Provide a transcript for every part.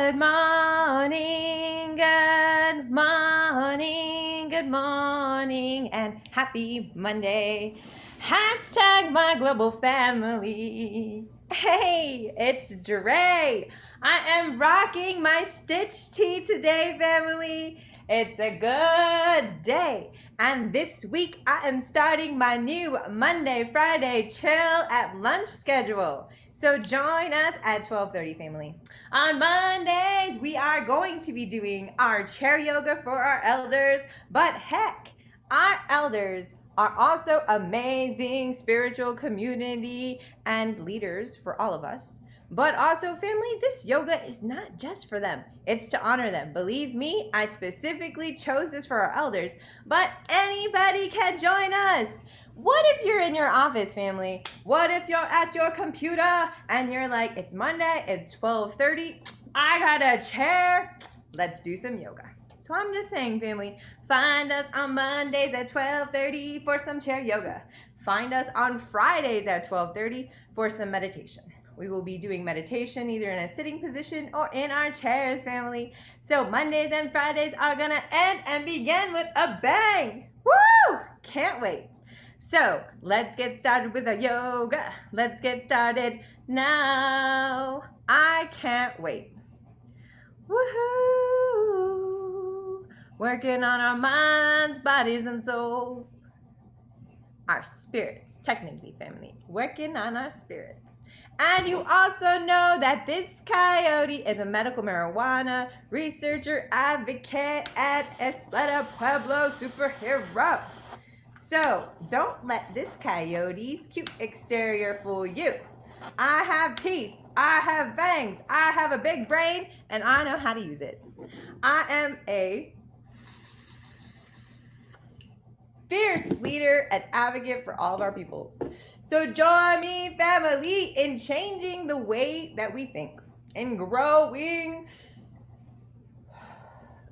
Good morning, good morning, good morning, and happy Monday. Hashtag my global family. Hey, it's Dre. I am rocking my Stitch tee today, family. It's a good day. And this week I am starting my new Monday, Friday chill at lunch schedule. So join us at 12:30, family. On Mondays, we are going to be doing our chair yoga for our elders, but heck, our elders are also amazing spiritual community and leaders for all of us. But also, family, this yoga is not just for them. It's to honor them. Believe me, I specifically chose this for our elders, but anybody can join us. What if you're in your office, family? What if you're at your computer and you're like, it's Monday, it's 12:30, I got a chair, let's do some yoga. So I'm just saying, family, find us on Mondays at 12:30 for some chair yoga. Find us on Fridays at 12:30 for some meditation. We will be doing meditation either in a sitting position or in our chairs, family. So Mondays and Fridays are gonna end and begin with a bang. Woo! Can't wait. So let's get started with the yoga. Let's get started now. I can't wait. Woohoo! Working on our minds, bodies, and souls. Our spirits, technically, family. Working on our spirits. And you also know that this coyote is a medical marijuana researcher, advocate, and Esleta Pueblo superhero. So don't let this coyote's cute exterior fool you. I have teeth, I have fangs, I have a big brain, and I know how to use it. I am a fierce leader and advocate for all of our peoples. So join me, family, in changing the way that we think, in growing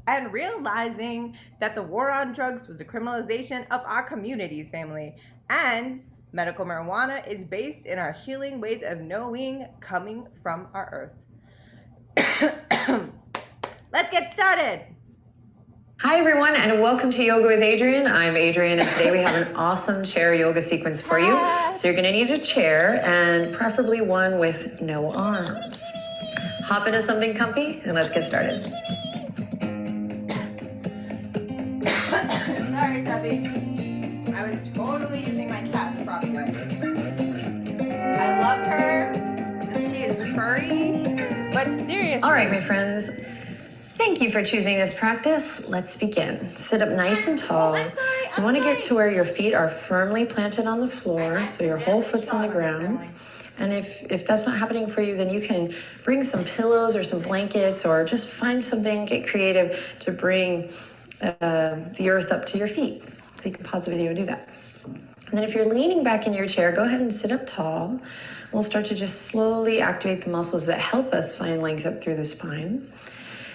and realizing that the war on drugs was a criminalization of our communities, family. And medical marijuana is based in our healing ways of knowing coming from our earth. Let's get started. Hi everyone, and welcome to Yoga with Adriene. I'm Adriene, and today we have an awesome chair yoga sequence for you. So you're gonna need a chair, and preferably one with no arms. Hop into something comfy, and let's get started. Sorry, Subby. I was totally using my cat the proper way. I love her, and she is furry, but seriously. All right, my friends. Thank you for choosing this practice. Let's begin. Sit up nice and tall. You want to get to where your feet are firmly planted on the floor, so your whole foot's on the ground. And if that's not happening for you, then you can bring some pillows or some blankets, or just find something, get creative to bring the earth up to your feet. So you can pause the video and do that. And then if you're leaning back in your chair, go ahead and sit up tall. We'll start to just slowly activate the muscles that help us find length up through the spine.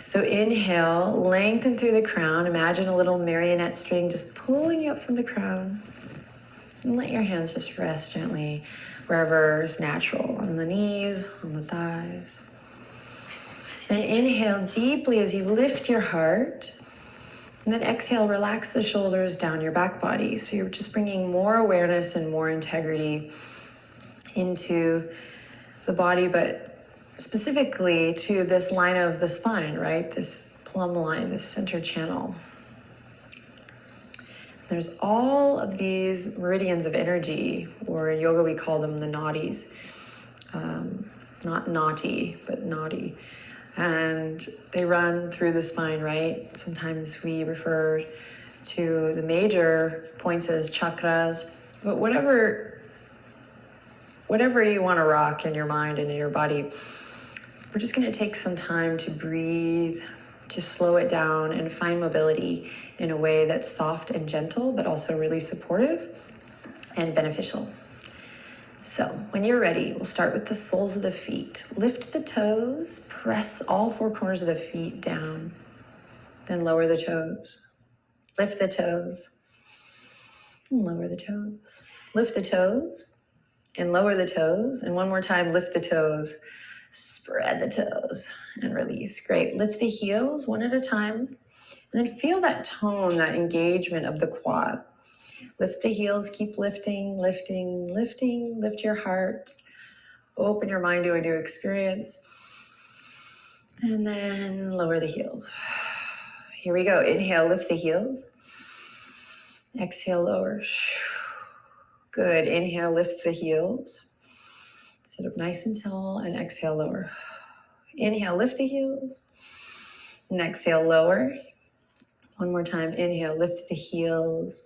So inhale, lengthen through the crown. Imagine a little marionette string just pulling you up from the crown. And let your hands just rest gently wherever is natural, on the knees, on the thighs. Then inhale deeply as you lift your heart. And then exhale, relax the shoulders down your back body. So you're just bringing more awareness and more integrity into the body, but specifically to this line of the spine, right? This plumb line, this center channel. There's all of these meridians of energy, or in yoga we call them the nadis. Not naughty, but naughty. And they run through the spine, right? Sometimes we refer to the major points as chakras, but whatever you want to rock in your mind and in your body, we're just going to take some time to breathe, to slow it down and find mobility in a way that's soft and gentle, but also really supportive and beneficial. So when you're ready, we'll start with the soles of the feet. Lift the toes, press all four corners of the feet down, then lower the toes. Lift the toes, and lower the toes. Lift the toes, and lower the toes. And one more time, lift the toes, Spread the toes and release. Great. Lift the heels one at a time. And then feel that tone, that engagement of the quad. Lift the heels, keep lifting, lifting, lifting. Lift your heart. Open your mind to a new experience. And then lower the heels. Here we go. Inhale, lift the heels. Exhale, lower. Good. Inhale, lift the heels. Sit up nice and tall and exhale, lower. Inhale, lift the heels. And exhale, lower. One more time. Inhale, lift the heels.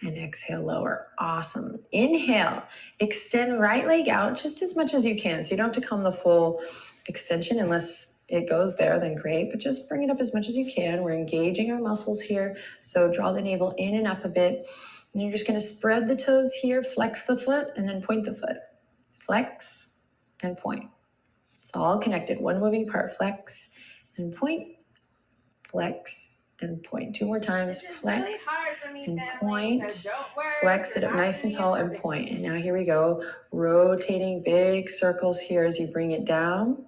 And exhale, lower. Awesome. Inhale, extend right leg out just as much as you can. So you don't have to come the full extension unless it goes there, then great. But just bring it up as much as you can. We're engaging our muscles here. So draw the navel in and up a bit. And you're just going to spread the toes here, flex the foot, and then point the foot. Flex and point. It's all connected. One moving part. Flex and point. Flex and point. Two more times. Flex and point. Flex, sit up nice and tall and point. And now here we go. Rotating big circles here as you bring it down.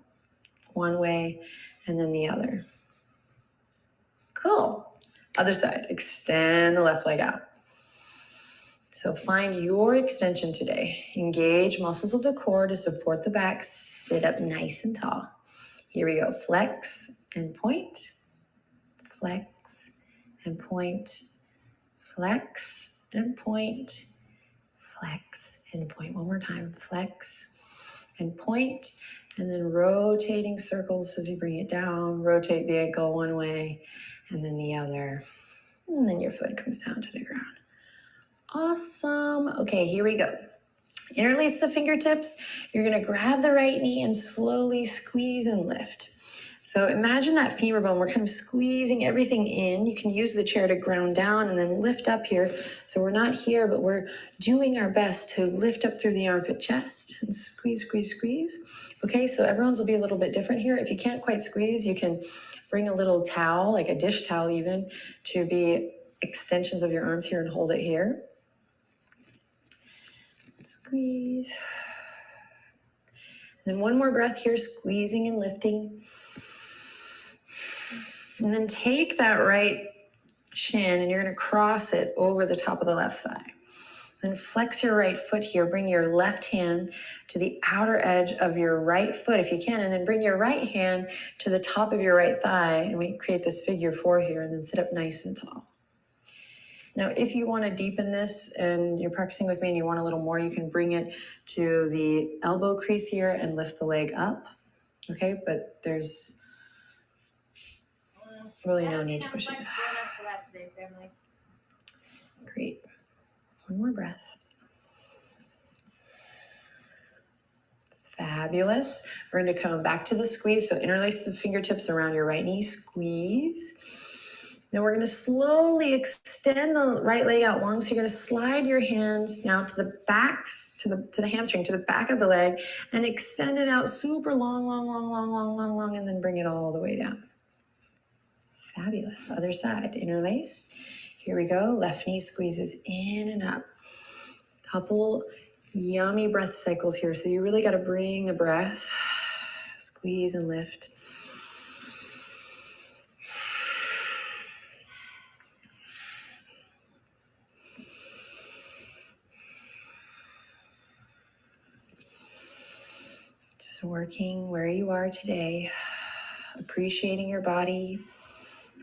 One way and then the other. Cool. Other side. Extend the left leg out. So find your extension today. Engage muscles of the core to support the back. Sit up nice and tall. Here we go. Flex and point. Flex and point. Flex and point. Flex and point. One more time. Flex and point. And then rotating circles as you bring it down. Rotate the ankle one way and then the other. And then your foot comes down to the ground. Awesome. Okay, here we go. Interlace the fingertips. You're going to grab the right knee and slowly squeeze and lift. So imagine that femur bone. We're kind of squeezing everything in. You can use the chair to ground down and then lift up here. So we're not here, but we're doing our best to lift up through the armpit chest and squeeze, squeeze, squeeze. Okay, so everyone's will be a little bit different here. If you can't quite squeeze, you can bring a little towel, like a dish towel even, to be extensions of your arms here and hold it here. Squeeze. And then one more breath here, squeezing and lifting. And then take that right shin and you're going to cross it over the top of the left thigh. Then flex your right foot here. Bring your left hand to the outer edge of your right foot if you can. And then bring your right hand to the top of your right thigh. And we create this figure 4 here. And then sit up nice and tall. Now, if you want to deepen this and you're practicing with me and you want a little more, you can bring it to the elbow crease here and lift the leg up. Okay, but there's really no need to push it. Great. One more breath. Fabulous. We're going to come back to the squeeze. So interlace the fingertips around your right knee. Squeeze. Then we're going to slowly extend the right leg out long. So you're going to slide your hands now to the back, to the hamstring, to the back of the leg, and extend it out super long, long, long, long, long, long, long, and then bring it all the way down. Fabulous. Other side. Interlace. Here we go. Left knee squeezes in and up. Couple yummy breath cycles here. So you really got to bring the breath. Squeeze and lift. Just working where you are today, appreciating your body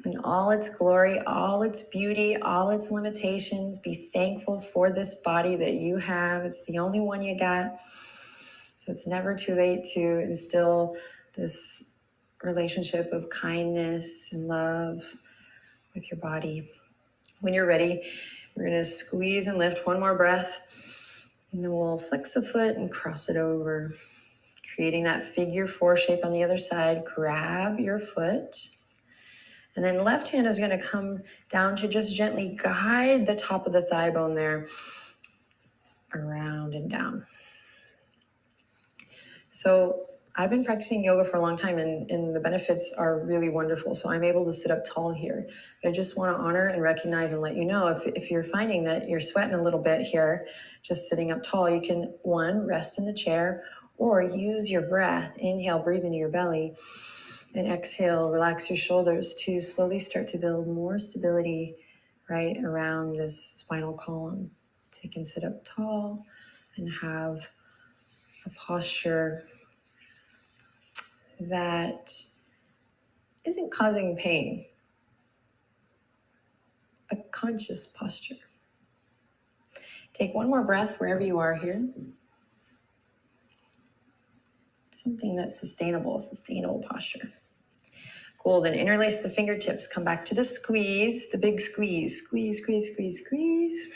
in all its glory, all its beauty, all its limitations. Be thankful for this body that you have. It's the only one you got. So it's never too late to instill this relationship of kindness and love with your body. When you're ready, we're going to squeeze and lift. One more breath. And then we'll flex the foot and cross it over, creating that figure 4 shape on the other side. Grab your foot. And then left hand is going to come down to just gently guide the top of the thigh bone there around and down. So I've been practicing yoga for a long time and the benefits are really wonderful. So I'm able to sit up tall here. But I just want to honor and recognize and let you know if you're finding that you're sweating a little bit here, just sitting up tall, you can, 1, rest in the chair, Or use your breath. Inhale, breathe into your belly. And exhale, relax your shoulders to slowly start to build more stability right around this spinal column. So you can sit up tall and have a posture that isn't causing pain, a conscious posture. Take one more breath wherever you are here. Something that's sustainable posture. Cool, then interlace the fingertips. Come back to the squeeze, the big squeeze. Squeeze, squeeze, squeeze, squeeze.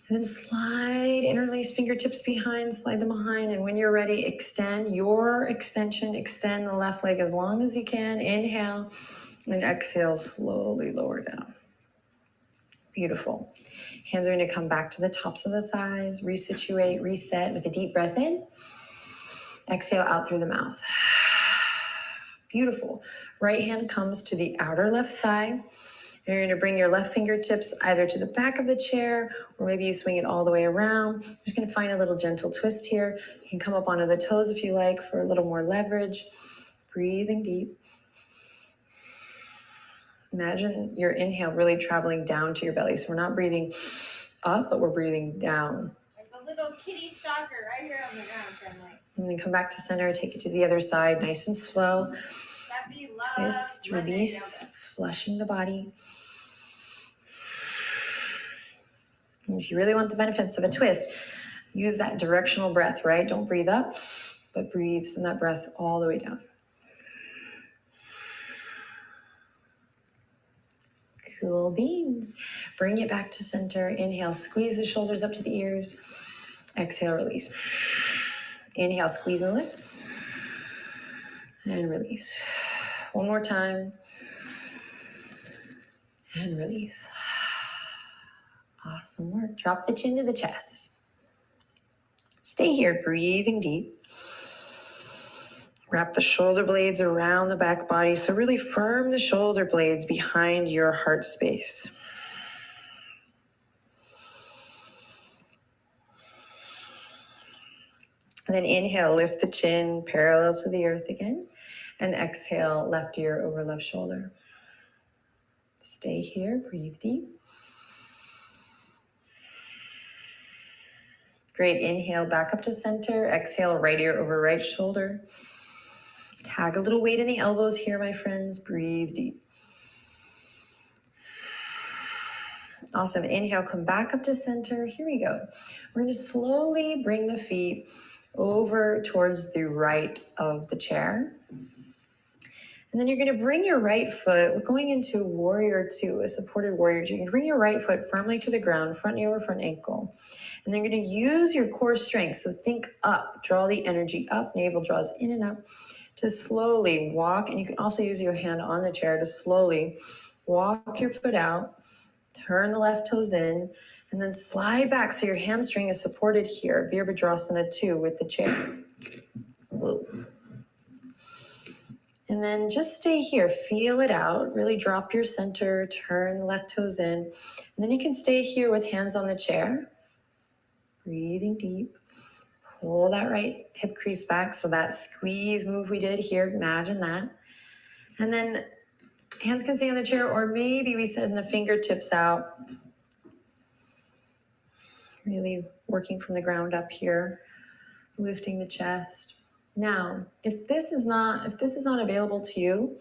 And then slide, interlace fingertips behind, slide them behind. And when you're ready, extend your extension. Extend the left leg as long as you can. Inhale and exhale, slowly lower down. Beautiful. Hands are going to come back to the tops of the thighs. Resituate, reset with a deep breath in. Exhale out through the mouth. Beautiful. Right hand comes to the outer left thigh. And you're going to bring your left fingertips either to the back of the chair, or maybe you swing it all the way around. You're just going to find a little gentle twist here. You can come up onto the toes if you like for a little more leverage. Breathing deep. Imagine your inhale really traveling down to your belly. So we're not breathing up, but we're breathing down. There's a little kitty stalker right here on the ground, friendly. And then come back to center, take it to the other side, nice and slow. Happy love. Twist, release, flushing the body. And if you really want the benefits of a twist, use that directional breath, right? Don't breathe up, but breathe, send that breath all the way down. Cool beans. Bring it back to center. Inhale, squeeze the shoulders up to the ears. Exhale, release. Inhale, squeeze and lift. And release. One more time. And release. Awesome work. Drop the chin to the chest. Stay here, breathing deep. Wrap the shoulder blades around the back body. So really firm the shoulder blades behind your heart space. And then inhale, lift the chin parallel to the earth again. And exhale, left ear over left shoulder. Stay here, breathe deep. Great, inhale back up to center. Exhale, right ear over right shoulder. Tag a little weight in the elbows here, my friends. Breathe deep. Awesome, inhale, come back up to center. Here we go. We're gonna slowly bring the feet over towards the right of the chair. And then you're going to bring your right foot, we're going into warrior two, a supported warrior two. You're going to bring your right foot firmly to the ground, front knee over front ankle. And then you're going to use your core strength. So think up, draw the energy up, navel draws in and up to slowly walk. And you can also use your hand on the chair to slowly walk your foot out, turn the left toes in, and then slide back so your hamstring is supported here, Virabhadrasana 2 with the chair. Whoa. And then just stay here, feel it out, really drop your center, turn the left toes in. And then you can stay here with hands on the chair, breathing deep. Pull that right hip crease back, so that squeeze move we did here, imagine that. And then hands can stay on the chair, or maybe we send the fingertips out. Really working from the ground up here, lifting the chest. Now, if this is not available to you,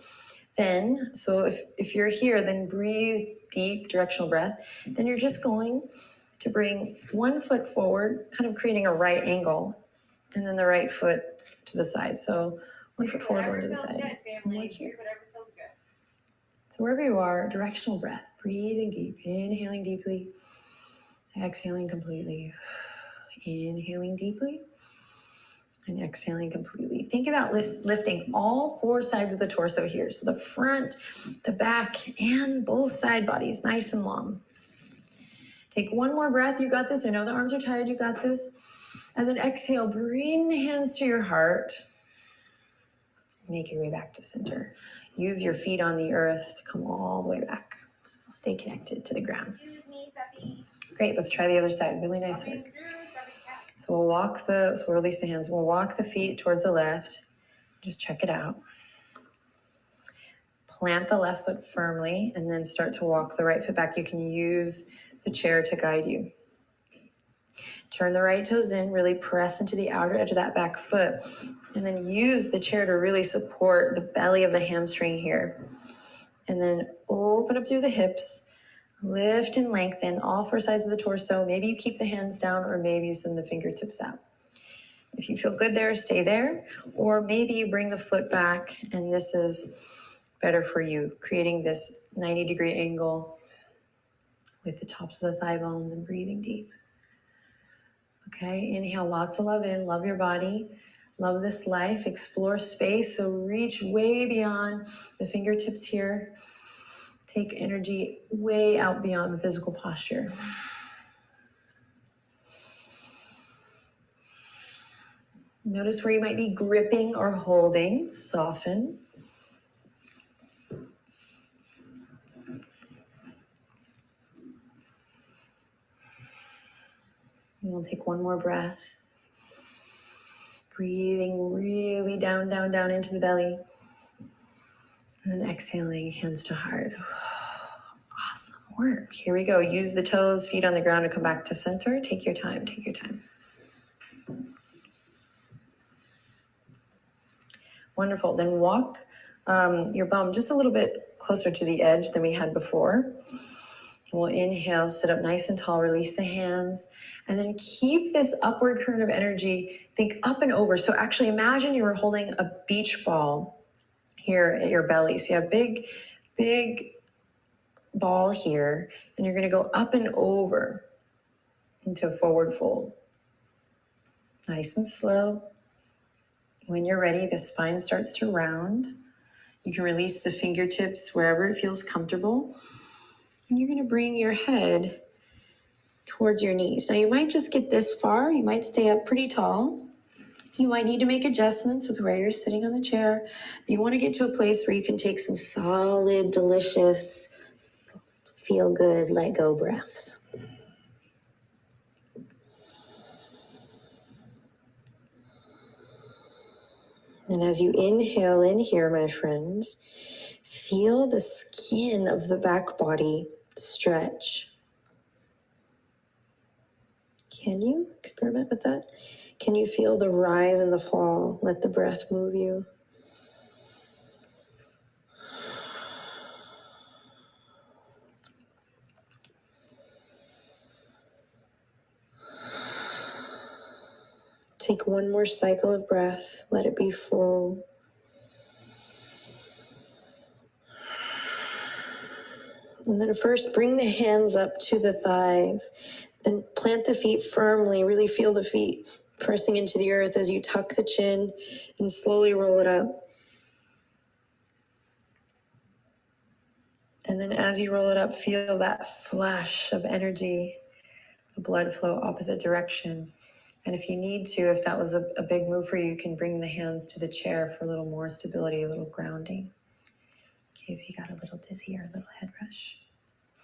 then, so if you're here, then breathe deep directional breath. Then you're just going to bring one foot forward, kind of creating a right angle, and then the right foot to the side. So one foot forward, one to the side. Like here. So wherever you are, directional breath, breathing deep, inhaling deeply, exhaling completely, inhaling deeply, and exhaling completely. Think about lifting all four sides of the torso here. So the front, the back, and both side bodies, nice and long. Take one more breath. You got this. I know the arms are tired. You got this. And then exhale. Bring the hands to your heart. Make your way back to center. Use your feet on the earth to come all the way back. So stay connected to the ground. Great. Let's try the other side. Really nice work. So we'll release the hands. We'll walk the feet towards the left. Just check it out. Plant the left foot firmly and then start to walk the right foot back. You can use the chair to guide you. Turn the right toes in, really press into the outer edge of that back foot, and then use the chair to really support the belly of the hamstring here. And then open up through the hips, lift and lengthen all four sides of the torso. Maybe you keep the hands down, or maybe you send the fingertips out. If you feel good there, stay there. Or maybe you bring the foot back, and this is better for you, creating this 90-degree angle with the tops of the thigh bones and breathing deep. Okay, inhale lots of love in, love your body, love this life, explore space. So reach way beyond the fingertips here. Take energy way out beyond the physical posture. Notice where you might be gripping or holding, soften. And we'll take one more breath. Breathing really down, down, down into the belly. And then exhaling, hands to heart. Awesome work. Here we go. Use the toes, feet on the ground to come back to center. Take your time, take your time. Wonderful. Then walk your bum just a little bit closer to the edge than we had before. And we'll inhale, sit up nice and tall, release the hands, and then keep this upward current of energy. Think up and over. So actually imagine you were holding a beach ball here at your belly. So you have a big ball here, and you're gonna go up and over into a forward fold. Nice and slow. When you're ready, the spine starts to round. You can release the fingertips wherever it feels comfortable. And you're gonna bring your head towards your knees. Now you might just get this far. You might stay up pretty tall. You might need to make adjustments with where you're sitting on the chair. You wanna get to a place where you can take some solid, delicious, feel good, let go breaths. And as you inhale in here, my friends, feel the skin of the back body stretch. Can you experiment with that? Can you feel the rise and the fall? Let the breath move you. Take one more cycle of breath. Let it be full. And then first bring the hands up to the thighs. Then plant the feet firmly. Really feel the feet pressing into the earth as you tuck the chin and slowly roll it up. And then as you roll it up, feel that flash of energy, the blood flow opposite direction. And if you need to, if that was a big move for you, you can bring the hands to the chair for a little more stability, a little grounding. In case you got a little dizzy or a little head rush.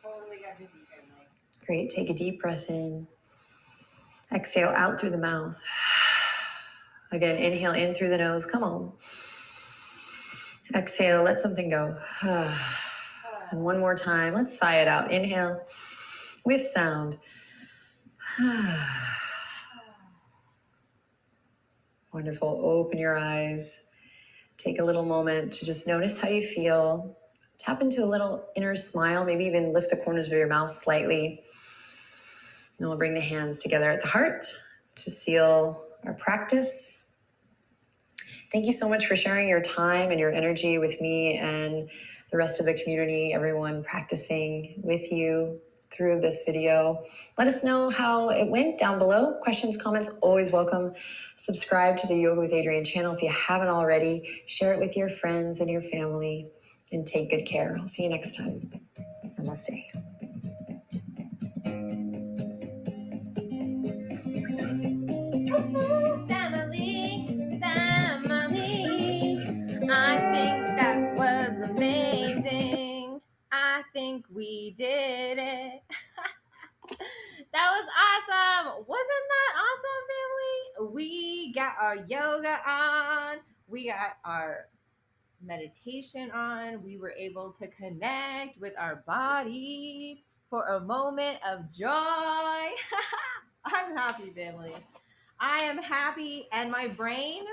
Totally got dizzy, family. Great, take a deep breath in. Exhale out through the mouth. Again, inhale in through the nose, come on. Exhale, let something go. And one more time, let's sigh it out. Inhale with sound. Wonderful. Open your eyes. Take a little moment to just notice how you feel. Tap into a little inner smile, maybe even lift the corners of your mouth slightly. And we'll bring the hands together at the heart to seal our practice. Thank you so much for sharing your time and your energy with me and the rest of the community, everyone practicing with you through this video. Let us know how it went down below. Questions, comments, always welcome. Subscribe to the Yoga with Adriene channel if you haven't already. Share it with your friends and your family, and take good care. I'll see you next time. Namaste. Family, family. I think that was amazing. I think we did it. That was awesome. Wasn't that awesome, family? We got our yoga on. We got our meditation on. We were able to connect with our bodies for a moment of joy. I'm happy, family. I am happy, and my brain,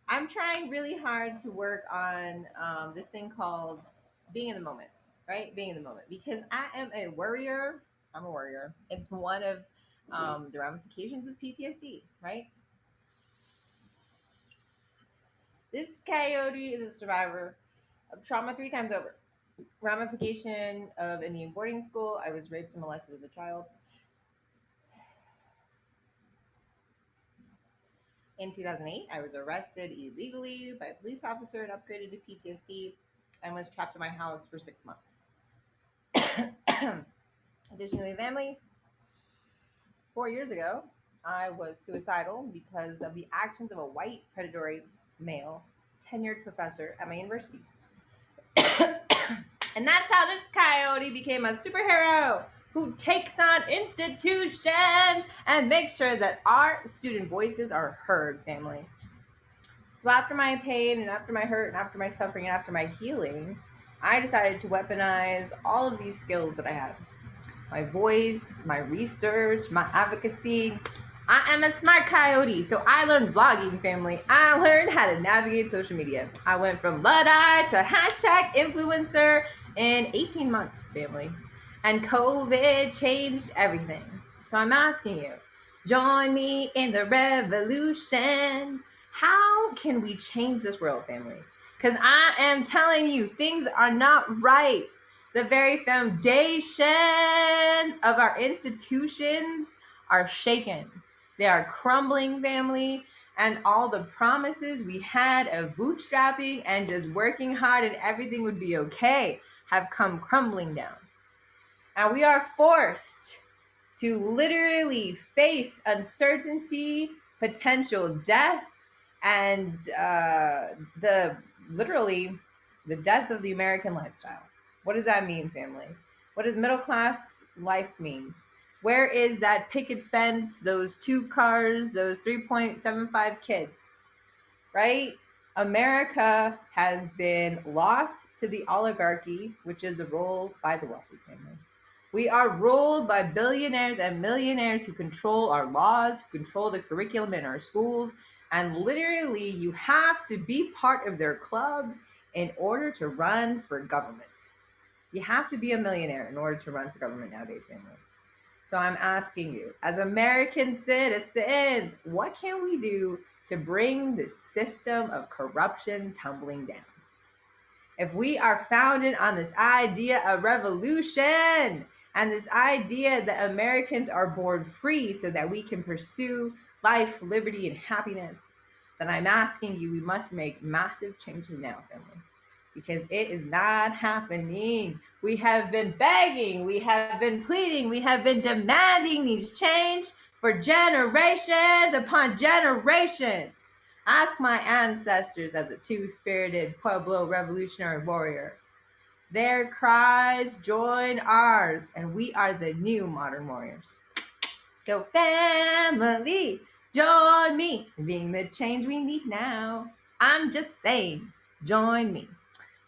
I'm trying really hard to work on this thing called being in the moment, right? Being in the moment, because I am a worrier. I'm a worrier. It's one of the ramifications of PTSD, right? This coyote is a survivor of trauma 3 times over. Ramification of Indian boarding school. I was raped and molested as a child. In 2008, I was arrested illegally by a police officer and upgraded to PTSD and was trapped in my house for 6 months. Additionally, family, 4 years ago, I was suicidal because of the actions of a white predatory male tenured professor at my university. And that's how this coyote became a superhero who takes on institutions and makes sure that our student voices are heard, family. So after my pain and after my hurt and after my suffering and after my healing, I decided to weaponize all of these skills that I had. My voice, my research, my advocacy. I am a smart coyote, so I learned vlogging, family. I learned how to navigate social media. I went from Luddite to hashtag influencer in 18 months, family. And COVID changed everything. So I'm asking you, join me in the revolution. How can we change this world, family? Because I am telling you, things are not right. The very foundations of our institutions are shaken. They are crumbling, family, and all the promises we had of bootstrapping and just working hard and everything would be okay have come crumbling down. And we are forced to literally face uncertainty, potential death, and the death of the American lifestyle. What does that mean, family? What does middle class life mean? Where is that picket fence, those 2 cars, those 3.75 kids, right? America has been lost to the oligarchy, which is ruled by the wealthy, family. We are ruled by billionaires and millionaires who control our laws, who control the curriculum in our schools, and literally you have to be part of their club in order to run for government. You have to be a millionaire in order to run for government nowadays, family. So I'm asking you, as American citizens, what can we do to bring the system of corruption tumbling down? If we are founded on this idea of revolution and this idea that Americans are born free so that we can pursue life, liberty, and happiness, then I'm asking you, we must make massive changes now, family, because it is not happening. We have been begging, we have been pleading, we have been demanding these change for generations upon generations. Ask my ancestors as a two-spirited Pueblo revolutionary warrior. Their cries join ours, and we are the new modern warriors. So family, join me in being the change we need now. I'm just saying, join me.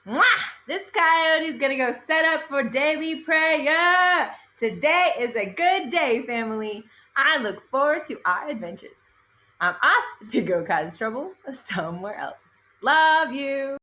Mwah! This coyote's gonna go set up for daily prayer. Today is a good day, family. I look forward to our adventures. I'm off to go cause trouble somewhere else. Love you.